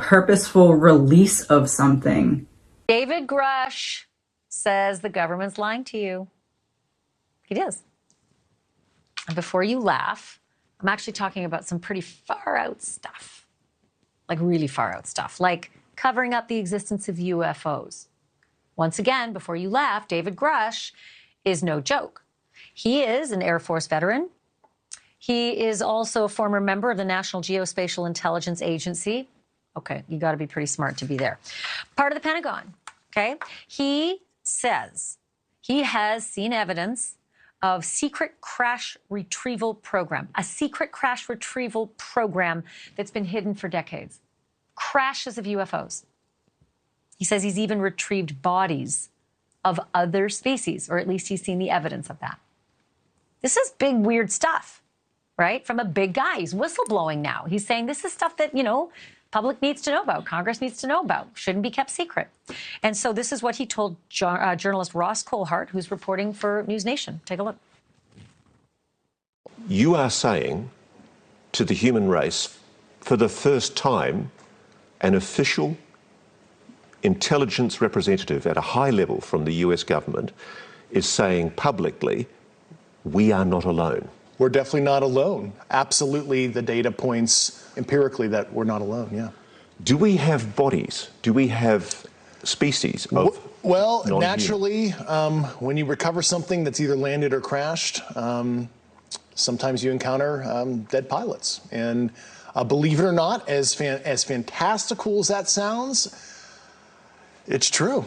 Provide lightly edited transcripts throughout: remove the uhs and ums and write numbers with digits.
purposeful release of something. David Grush says the government's lying to you. It is. And before you laugh, I'm actually talking about some pretty far out stuff, like really far out stuff, like covering up the existence of UFOs. Once again, before you laugh, David Grush is no joke. He is an Air Force veteran. He is also a former member of the National Geospatial Intelligence Agency. Okay, you got to be pretty smart to be there. Part of the Pentagon, okay? He says he has seen evidence of secret crash retrieval program, a secret crash retrieval program that's been hidden for decades. Crashes of UFOs. He says he's even retrieved bodies of other species, or at least he's seen the evidence of that. This is big, weird stuff, right? From a big guy. He's whistleblowing now. He's saying this is stuff that, public needs to know about, Congress needs to know about, shouldn't be kept secret. And so this is what he told journalist Ross Coulthart, who's reporting for News Nation. Take a look. You are saying to the human race, for the first time, an official intelligence representative at a high level from the US government is saying publicly, we are not alone. We're definitely not alone. Absolutely, the data points empirically that we're not alone, yeah. Do we have bodies? Do we have species of Well, non-human? naturally, when you recover something that's either landed or crashed, sometimes you encounter dead pilots. And believe it or not, as fantastical as that sounds, it's true.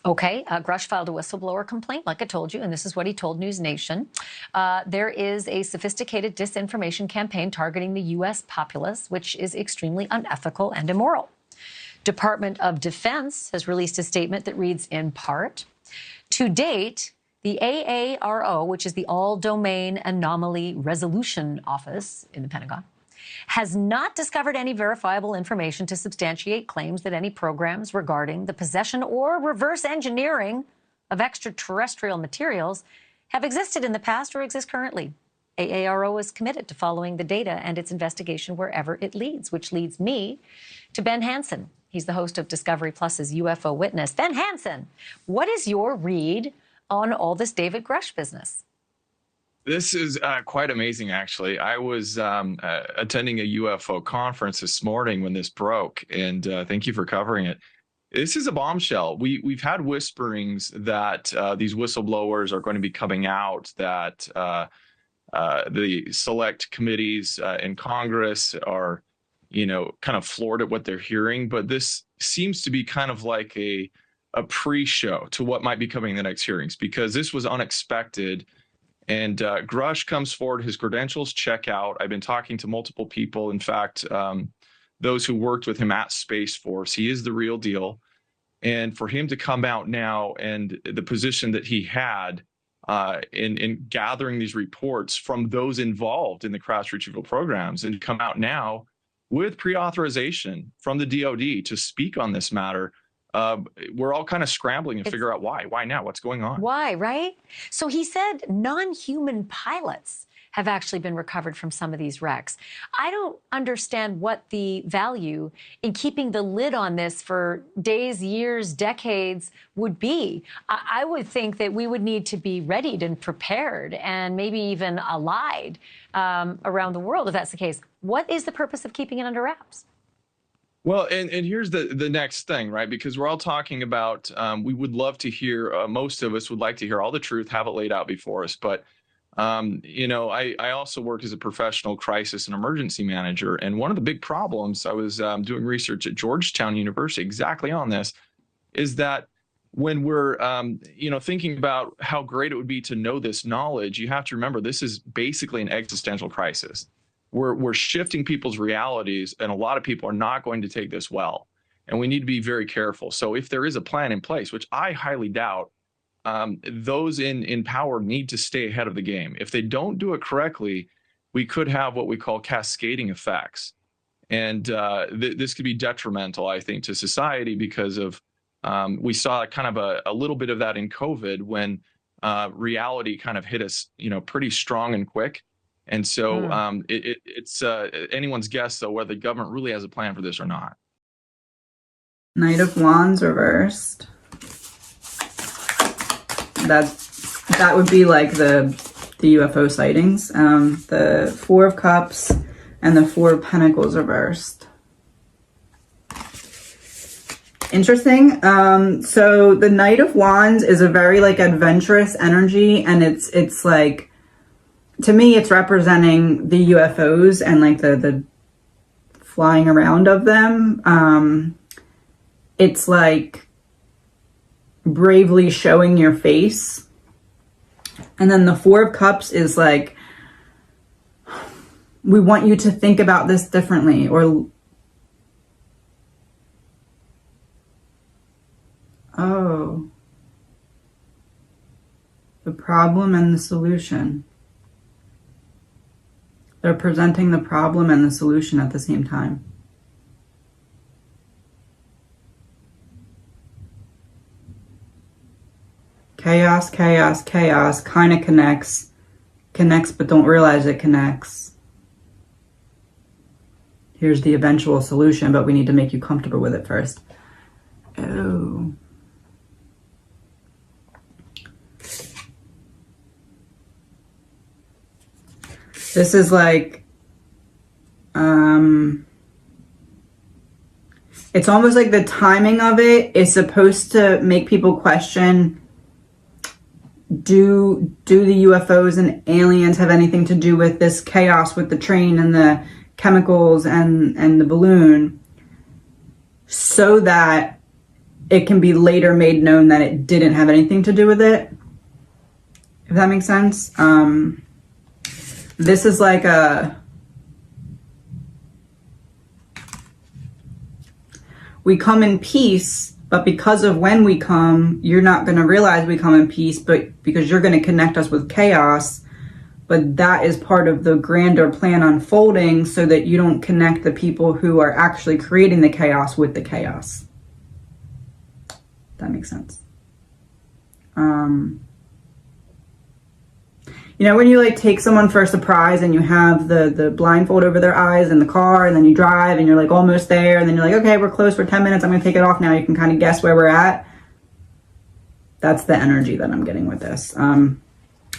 Okay, Grush filed a whistleblower complaint, like I told you, and this is what he told News Nation. There is a sophisticated disinformation campaign targeting the U.S. populace, which is extremely unethical and immoral. Department of Defense has released a statement that reads in part, to date, the AARO, which is the All-Domain Anomaly Resolution Office in the Pentagon, has not discovered any verifiable information to substantiate claims that any programs regarding the possession or reverse engineering of extraterrestrial materials have existed in the past or exist currently. AARO is committed to following the data and its investigation wherever it leads, which leads me to Ben Hansen. He's the host of Discovery Plus's UFO Witness. Ben Hansen, what is your read on all this David Grush business? This is quite amazing, actually. I was attending a UFO conference this morning when this broke, and thank you for covering it. This is a bombshell. We've had whisperings that these whistleblowers are going to be coming out, that the select committees in Congress are, kind of floored at what they're hearing. But this seems to be kind of like a pre-show to what might be coming in the next hearings, because this was unexpected. And Grush comes forward, his credentials check out. I've been talking to multiple people. In fact, those who worked with him at Space Force, he is the real deal. And for him to come out now and the position that he had in gathering these reports from those involved in the crash retrieval programs, and come out now with pre-authorization from the DoD to speak on this matter, we're all kind of scrambling to figure out why. Why now? What's going on? Why, right? So he said non-human pilots have actually been recovered from some of these wrecks. I don't understand what the value in keeping the lid on this for days, years, decades would be. I would think that we would need to be readied and prepared and maybe even allied around the world if that's the case. What is the purpose of keeping it under wraps? Well, and here's the next thing, right? Because we're all talking about, we would love to hear, most of us would like to hear all the truth, have it laid out before us. But, I also work as a professional crisis and emergency manager. And one of the big problems, I was doing research at Georgetown University exactly on this, is that when we're, thinking about how great it would be to know this knowledge, you have to remember this is basically an existential crisis. We're shifting people's realities, and a lot of people are not going to take this well. And we need to be very careful. So if there is a plan in place, which I highly doubt, those in power need to stay ahead of the game. If they don't do it correctly, we could have what we call cascading effects. And this could be detrimental, I think, to society, because of we saw kind of a little bit of that in COVID when reality kind of hit us, pretty strong and quick. And so it's anyone's guess, though, whether the government really has a plan for this or not. Knight of Wands reversed. That would be like the UFO sightings. The Four of Cups and the Four of Pentacles reversed. Interesting. So the Knight of Wands is a very like adventurous energy, and it's like, to me, it's representing the UFOs and like the flying around of them. It's like bravely showing your face. And then the Four of Cups is like, we want you to think about this differently, or oh, the problem and the solution. They're presenting the problem and the solution at the same time. Chaos, chaos, chaos kind of connects, but don't realize it connects. Here's the eventual solution, but we need to make you comfortable with it first. Oh. This is like, it's almost like the timing of it is supposed to make people question, do the UFOs and aliens have anything to do with this chaos with the train and the chemicals and the balloon, so that it can be later made known that it didn't have anything to do with it, if that makes sense. This is like we come in peace, but because of when we come, you're not going to realize we come in peace, but because you're going to connect us with chaos. But that is part of the grander plan unfolding, so that you don't connect the people who are actually creating the chaos with the chaos. That makes sense. You know, when you like take someone for a surprise and you have the blindfold over their eyes in the car, and then you drive and you're like almost there, and then you're like, okay, we're close for 10 minutes. I'm going to take it off now. You can kind of guess where we're at. That's the energy that I'm getting with this. And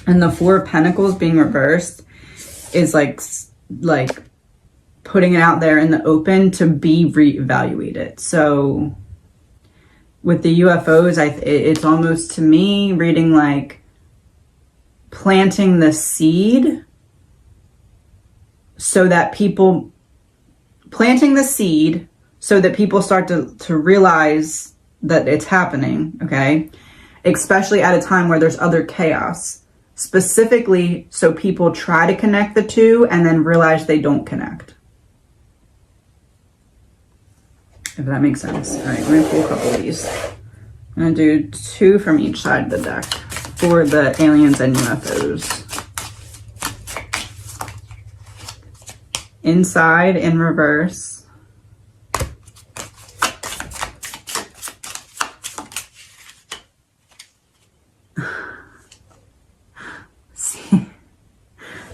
the Four of Pentacles being reversed is like putting it out there in the open to be reevaluated. So with the UFOs, it's almost, to me, reading like planting the seed, so that people start to realize that it's happening, okay? Especially at a time where there's other chaos. Specifically, so people try to connect the two and then realize they don't connect. If that makes sense. All right, we're gonna pull a couple of these. I'm gonna do two from each side of the deck for the aliens and UFOs. Inside in reverse.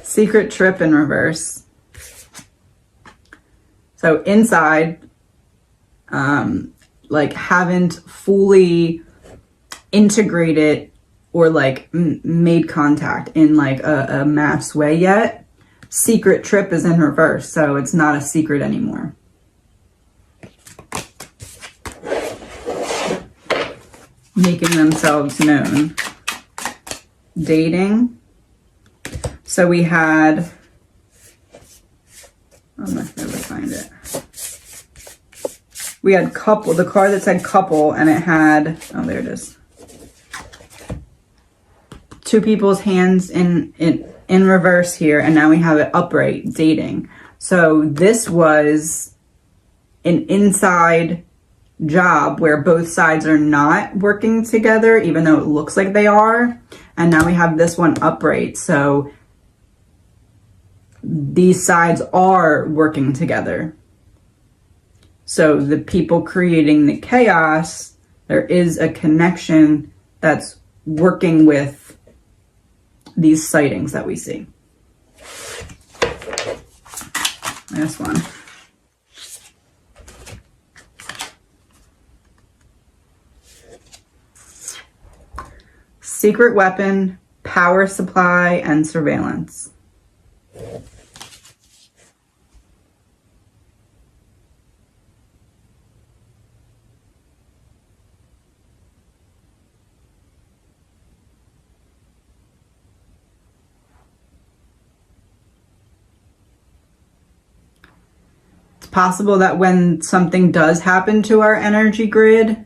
Secret trip in reverse. So inside, like haven't fully integrated or like made contact in like a mass way yet. Secret trip is in reverse, so it's not a secret anymore. Making themselves known. Dating. So we had, I must never find it. We had couple, the card that said couple, and it had, oh, there it is. Two people's hands in reverse here, and now we have it upright, dating. So this was an inside job where both sides are not working together, even though it looks like they are. And now we have this one upright. So these sides are working together. So the people creating the chaos, there is a connection that's working with these sightings that we see. Last one. Secret weapon, power supply, and surveillance. It's possible that when something does happen to our energy grid,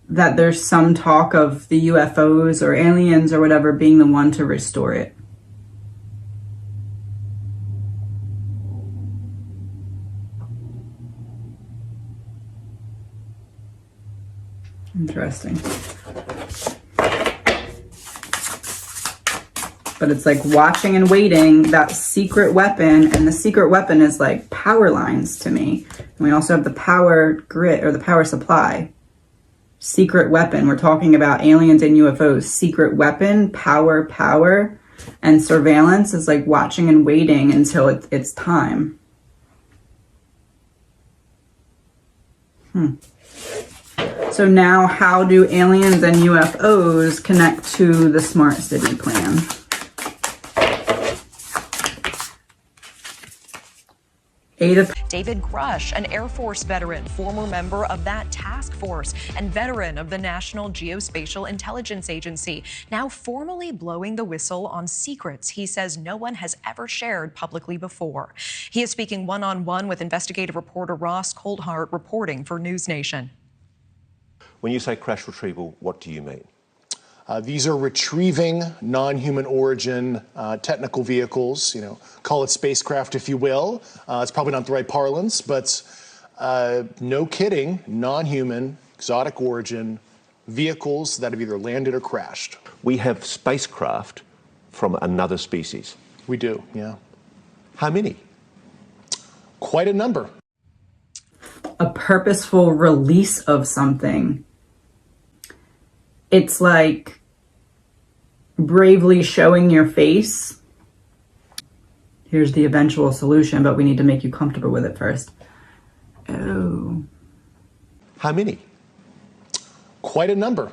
that there's some talk of the UFOs or aliens or whatever being the one to restore it. Interesting. But it's like watching and waiting, that secret weapon, and the secret weapon is like power lines to me. And we also have the power grid or the power supply. Secret weapon, we're talking about aliens and UFOs. Secret weapon, power, and surveillance is like watching and waiting until it's time. So now how do aliens and UFOs connect to the smart city plan? David Grush, an Air Force veteran, former member of that task force, and veteran of the National Geospatial Intelligence Agency, now formally blowing the whistle on secrets he says no one has ever shared publicly before. He is speaking one-on-one with investigative reporter Ross Coldhart, reporting for News Nation. When you say crash retrieval, what do you mean? These are retrieving non-human origin technical vehicles, call it spacecraft if you will. It's probably not the right parlance, but no kidding, non-human, exotic origin vehicles that have either landed or crashed. We have spacecraft from another species. We do, yeah. How many? Quite a number. A purposeful release of something. It's like bravely showing your face. Here's the eventual solution, but we need to make you comfortable with it first. Oh. How many? Quite a number.